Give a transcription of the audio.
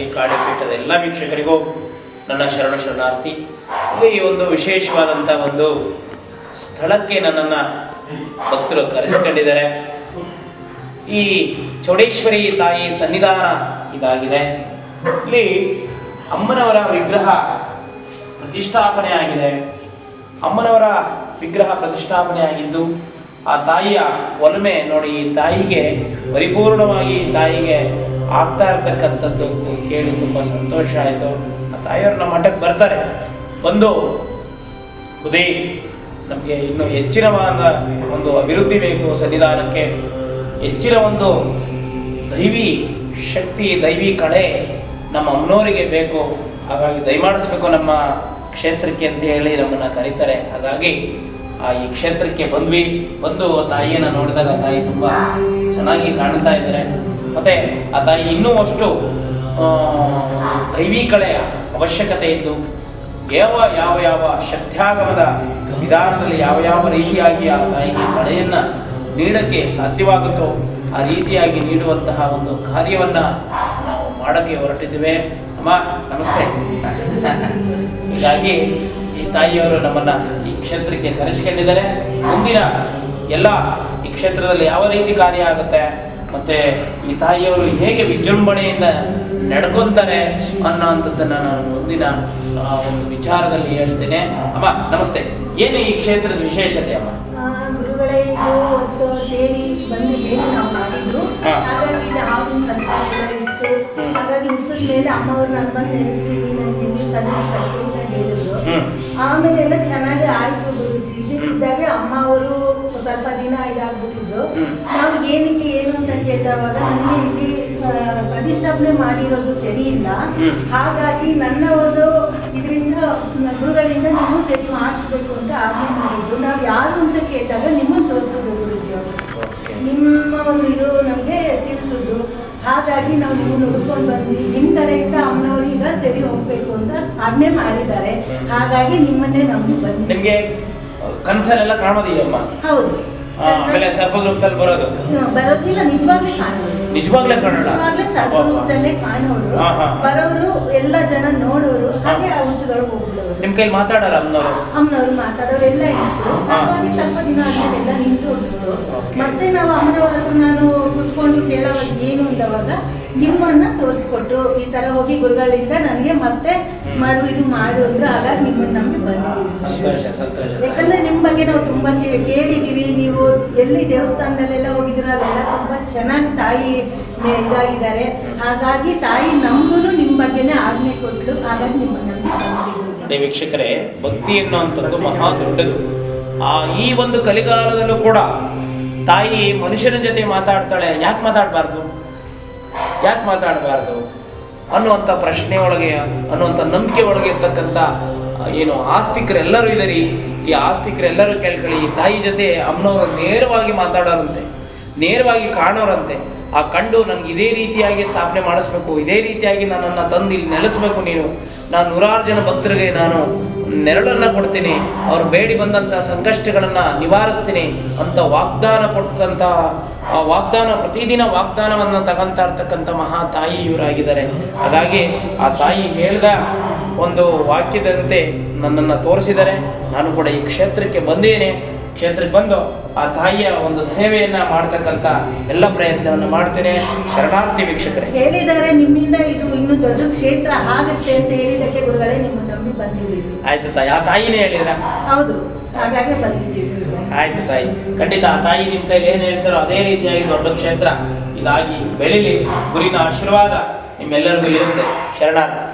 ಶ್ರೀ ಕಾಳಿಪೀಠದ ಎಲ್ಲ ವೀಕ್ಷಕರಿಗೂ ನನ್ನ ಶರಣಾರ್ಥಿ. ಇಲ್ಲಿ ಒಂದು ವಿಶೇಷವಾದಂಥ ಒಂದು ಸ್ಥಳಕ್ಕೆ ನನ್ನನ್ನು ಭಕ್ತರು ಕರೆಸಿಕೊಂಡಿದ್ದಾರೆ. ಈ ಚೌಡೇಶ್ವರಿ ತಾಯಿ ಸನ್ನಿಧಾನ ಇದಾಗಿದೆ. ಇಲ್ಲಿ ಅಮ್ಮನವರ ವಿಗ್ರಹ ಪ್ರತಿಷ್ಠಾಪನೆ ಆಗಿದೆ. ಅಮ್ಮನವರ ವಿಗ್ರಹ ಪ್ರತಿಷ್ಠಾಪನೆ ಆಗಿದ್ದು ಆ ತಾಯಿಯ ಒಲುಮೆ ನೋಡಿ, ಈ ತಾಯಿಗೆ ಪರಿಪೂರ್ಣವಾಗಿ ತಾಯಿಗೆ ಆಗ್ತಾ ಇರ್ತಕ್ಕಂಥದ್ದು ಕೇಳಿ ತುಂಬ ಸಂತೋಷ ಆಯಿತು. ಆ ತಾಯಿಯವರು ನಮ್ಮ ಮಠಕ್ಕೆ ಬರ್ತಾರೆ, ಬಂದು ಉದಯ ನಮಗೆ ಇನ್ನೂ ಹೆಚ್ಚಿನವಾದ ಒಂದು ಅಭಿವೃದ್ಧಿ ಬೇಕು, ಸನ್ನಿಧಾನಕ್ಕೆ ಹೆಚ್ಚಿನ ಒಂದು ದೈವಿ ಶಕ್ತಿ ದೈವಿ ಕಳೆ ನಮ್ಮ ಅಮ್ಮನವರಿಗೆ ಬೇಕು, ಹಾಗಾಗಿ ದಯಮಾಡಿಸ್ಬೇಕು ನಮ್ಮ ಕ್ಷೇತ್ರಕ್ಕೆ ಅಂತ ಹೇಳಿ ನಮ್ಮನ್ನು ಕರೀತಾರೆ. ಹಾಗಾಗಿ ಈ ಕ್ಷೇತ್ರಕ್ಕೆ ಬಂದು ತಾಯಿಯನ್ನು ನೋಡಿದಾಗ ತಾಯಿ ತುಂಬ ಚೆನ್ನಾಗಿ ಕಾಣ್ತಾ ಇದ್ದಾರೆ. ಮತ್ತು ಆ ತಾಯಿ ಇನ್ನೂ ಅಷ್ಟು ದೈವಿ ಕಳೆಯ ಅವಶ್ಯಕತೆ ಇದ್ದು ಯಾವ ಶಕ್ತ್ಯಾಗಮದ ವಿಧಾನದಲ್ಲಿ ಯಾವ ರೀತಿಯಾಗಿ ಆ ತಾಯಿಗೆ ಕಳೆಯನ್ನು ನೀಡೋಕ್ಕೆ ಸಾಧ್ಯವಾಗುತ್ತೋ ಆ ರೀತಿಯಾಗಿ ನೀಡುವಂತಹ ಒಂದು ಕಾರ್ಯವನ್ನು ನಾವು ಮಾಡೋಕ್ಕೆ ಹೊರಟಿದ್ದೇವೆ. ಅಮ್ಮ ನಮಸ್ತೆ. ಹೀಗಾಗಿ ಈ ತಾಯಿಯವರು ನಮ್ಮನ್ನು ಈ ಕ್ಷೇತ್ರಕ್ಕೆ ಕರೆಸಿಕೊಂಡಿದ್ದಾರೆ. ಮುಂದಿನ ಎಲ್ಲ ಈ ಕ್ಷೇತ್ರದಲ್ಲಿ ಯಾವ ರೀತಿ ಕಾರ್ಯ ಆಗುತ್ತೆ ಮತ್ತು ಈ ತಾಯಿಯವರು ಹೇಗೆ ವಿಜೃಂಭಣೆಯಿಂದ ನಡ್ಕೊತಾರೆ ಅನ್ನೋಂಥದ್ದನ್ನು ನಾನು ಮುಂದಿನ ಒಂದು ವಿಚಾರದಲ್ಲಿ ಹೇಳ್ತೇನೆ. ಅಮ್ಮ ನಮಸ್ತೆ. ಏನು ಈ ಕ್ಷೇತ್ರದ ವಿಶೇಷತೆ ಅಮ್ಮ? ಗುರುಗಳೇ, ಇದು ದೇವಿ ಬಂದು ಹೇಳಿ ನಾವು ಮಾಡಿದ್ರು. ಹಾಗಾಗಿ ಇದು ಹಾವಿನ ಸಂಚಾರಗಳಿತ್ತು. ಹಾಗಾಗಿ ಹುಟ್ಟಿದ ಮೇಲೆ ಅಮ್ಮವ್ರು ನಾನು ಬಂದು ನೆನೆಸ್ತೀವಿ, ನನಗೆ ನೀವು ಸನ್ನಿಧಿ ಅಂತ ಹೇಳಿದ್ರು. ಆಮೇಲೆ ಎಲ್ಲ ಚೆನ್ನಾಗಿ ಆಯ್ತು ಗುರುಜಿ. ಇದಕ್ಕಿದ್ದಾಗೆ ಅಮ್ಮ ಅವರು ಸ್ವಲ್ಪ ದಿನ ಇದಾಗ್ಬಿಟ್ಟಿದ್ರು. ನಾವು ಏನಕ್ಕೆ ಏನು ಅಂತ ಕೇಳಿದವಾಗ ನನಗೆ ಇಲ್ಲಿ ಪ್ರತಿಷ್ಠಾಪನೆ ಮಾಡಿರೋದು ಸರಿ ಇಲ್ಲ, ಹಾಗಾಗಿ ನನ್ನ ಒಂದು ಇದರಿಂದ ಗುರುಗಳಿಂದ ನೀವು ಸರಿ ಮಾಡಿಸ್ಬೇಕು ಅಂತ ಆಜ್ಞೆ ಮಾಡಿದ್ರು. ನಾವು ಯಾರು ಅಂತ ಕೇಳಿದಾಗ ನಿಮ್ಮನ್ನು ತೋರಿಸಿದ್ರು ಗುರುಜಿ ಅವರು, ನಿಮ್ಮ ಒಂದು ಇದು ನಮಗೆ ತಿಳಿಸಿದ್ರು. ಹಾಗಾಗಿ ನಾವು ನಿಮ್ಮನ್ನು ಹುಡ್ಕೊಂಡು ಬಂದ್ವಿ. ನಿಮ್ಮ ಕಡೆಯಿಂದ ಅಮ್ಮನವ್ರಿಗೆ ಸರಿ ಹೋಗ್ಬೇಕು ಅಂತ ಆಜ್ಞೆ ಮಾಡಿದ್ದಾರೆ. ಹಾಗಾಗಿ ನಿಮ್ಮನ್ನೇ ನಂಬಿ ಬಂದ್ವಿ. ನಿಮಗೆ ಕನಸಲ್ಲೆಲ್ಲ ಕಾಣೋದಿಯಮ್ಮ? ಹೌದು. ಆಮೇಲೆ ಸರ್ಪರೂಪದಲ್ಲಿ ಬರೋದಿಲ್ಲ, ನಿಜವಾಗ್ಲೇ ಕಾಣೋದು. ನಿಜವಾಗ್ಲೇ ಕಾಣೋಣ? ಸರ್ಪರೂಪದಲ್ಲೇ ಕಾಣೋರು, ಬರೋರು, ಎಲ್ಲ ಜನ ನೋಡೋರು, ಹಾಗೆ ಆ ಹುಟ್ಟುಗಳು ಹೋಗ್ಬಿಡೋರು. ನಿಮ್ ಕೈಲಿ ಮಾತಾಡಲ್ಲ ಅಮ್ಮನವ್ರು ಮಾತಾಡೋರು ಎಲ್ಲ ಇತ್ತು. ಹಾಗಾಗಿ ಸ್ವಲ್ಪ ದಿನ ಆದ್ಮೇಲೆಲ್ಲ ನಿಂತು ಹೋಗ್ಬಿಟ್ಟು ಮತ್ತೆ ನಾವು ಅಮ್ಮನವ್ರ ಹತ್ರ ನಾನು ಕುತ್ಕೊಂಡು ಕೇಳೋವಾಗ ಏನು ಅಂದವಾಗ ನಿಮ್ಮನ್ನ ತೋರಿಸ್ಕೊಟ್ರು. ಈ ತರ ಹೋಗಿ ಗುರುಗಳಿಂದ ನನಗೆ ಮತ್ತೆ ಇದು ಮಾಡು ಅಂದ್ರೆ, ಹಾಗಾಗಿ ನಿಮ್ಮನ್ನ ನಂಬಿ ಬಂದಿದ್ದೀವಿ. ಯಾಕಂದ್ರೆ ನಿಮ್ಮ ಬಗ್ಗೆ ನಾವು ತುಂಬಾ ಕೇಳಿದೀವಿ. ನೀವು ಎಲ್ಲಿ ದೇವಸ್ಥಾನದಲ್ಲೆಲ್ಲ ಹೋಗಿದ್ರು, ಅಲ್ಲೆಲ್ಲ ತುಂಬಾ ಚೆನ್ನಾಗಿ ತಾಯಿ ಇದಾಗಿದ್ದಾರೆ. ಹಾಗಾಗಿ ತಾಯಿ ನಮಗೂ ನಿಮ್ಮ ಬಗ್ಗೆನೇ ಆಜ್ಞೆ ಕೊಟ್ಲು. ಹಾಗಾಗಿ ನಿಮ್ಮನ್ನ ನಂಬಿ ಬಂದಿದ್ದೀವಿ. ವೀಕ್ಷಕರೇ, ಭಕ್ತಿ ಎನ್ನುವಂಥದ್ದು ಮಹಾ ದೊಡ್ಡದು. ಈ ಒಂದು ಕಲಿಗಾಲದಲ್ಲೂ ಕೂಡ ತಾಯಿ ಮನುಷ್ಯನ ಜೊತೆ ಮಾತಾಡ್ತಾಳೆ. ಯಾಕೆ ಮಾತಾಡಬಾರ್ದು ಅನ್ನುವಂಥ ಪ್ರಶ್ನೆ ಒಳಗೆ, ಅನ್ನುವಂಥ ನಂಬಿಕೆ ಒಳಗೆ ಇರ್ತಕ್ಕಂಥ ಏನು ಆಸ್ತಿಕರೆಲ್ಲರೂ ಇದ್ದಾರೆ. ಈ ಆಸ್ತಿಕರೆಲ್ಲರೂ ಕೇಳ್ಕೊಳ್ಳಿ, ತಾಯಿ ಜೊತೆ ಅಮ್ಮನವರು ನೇರವಾಗಿ ಮಾತಾಡೋರಂತೆ, ನೇರವಾಗಿ ಕಾಣೋರಂತೆ. ಆ ಕಂಡು ನನಗೆ ಇದೇ ರೀತಿಯಾಗಿ ಸ್ಥಾಪನೆ ಮಾಡಿಸ್ಬೇಕು, ಇದೇ ರೀತಿಯಾಗಿ ನನ್ನನ್ನು ತಂದು ಇಲ್ಲಿ ನೆಲೆಸಬೇಕು, ನಾನು 100 ಜನ ಭಕ್ತರಿಗೆ ನಾನು ನೆರಳನ್ನು ಕೊಡ್ತೀನಿ, ಅವ್ರು ಬೇಡಿ ಬಂದಂಥ ಸಂಕಷ್ಟಗಳನ್ನು ನಿವಾರಿಸ್ತೀನಿ ಅಂತ ವಾಗ್ದಾನ ಕೊಟ್ಟಂಥ ಪ್ರತಿದಿನ ವಾಗ್ದಾನವನ್ನು ತಗೊಂತಾ ಇರ್ತಕ್ಕಂಥ ಮಹಾ ತಾಯಿ ಇವರಾಗಿದ್ದಾರೆ. ಹಾಗಾಗಿ ಆ ತಾಯಿ ಹೇಳಿದ ಒಂದು ವಾಕ್ಯದಂತೆ ನನ್ನನ್ನು ತೋರಿಸಿದ್ದಾರೆ. ನಾನು ಕೂಡ ಈ ಕ್ಷೇತ್ರಕ್ಕೆ ಬಂದು ಆ ತಾಯಿಯ ಒಂದು ಸೇವೆಯನ್ನ ಮಾಡ್ತಕ್ಕಂಥ ಎಲ್ಲ ಪ್ರಯತ್ನವನ್ನು ಮಾಡ್ತೇನೆ. ಶರಣಾರ್ಥಿ ವೀಕ್ಷಕರೇ. ಹೇಳಿದ್ದಾರೆ ನಿಮ್ಮಿಂದ ಇದು ಇನ್ನು ದೊಡ್ಡ ಕ್ಷೇತ್ರ ಆಗುತ್ತೆ ಅಂತ ಹೇಳಿದಕ್ಕೆ ಗುರುಗಳೇ ನಿಮ್ಮ ನಂಬಿ ಬಂದಿದ್ದೀವಿ. ಆಯ್ತು ತಾಯಿ, ಆ ತಾಯಿನೇ ಹೇಳಿದ್ರ? ಹೌದು, ಹಾಗಾಗಿ ಬಂದಿದ್ದೀವಿ. ಆಯ್ತು ತಾಯಿ, ಖಂಡಿತ ಆ ತಾಯಿ ನಿಮ್ಮ ಕೈಲಿ ಏನು ಹೇಳ್ತಾರೋ ಅದೇ ರೀತಿಯಾಗಿ ದೊಡ್ಡ ಕ್ಷೇತ್ರ ಇದಾಗಿ ಬೆಳೀಲಿ. ಗುರಿನ ಆಶೀರ್ವಾದ ನಿಮ್ಮೆಲ್ಲರಿಗೂ ಇರುತ್ತೆ. ಶರಣಾರ್ಥಿ.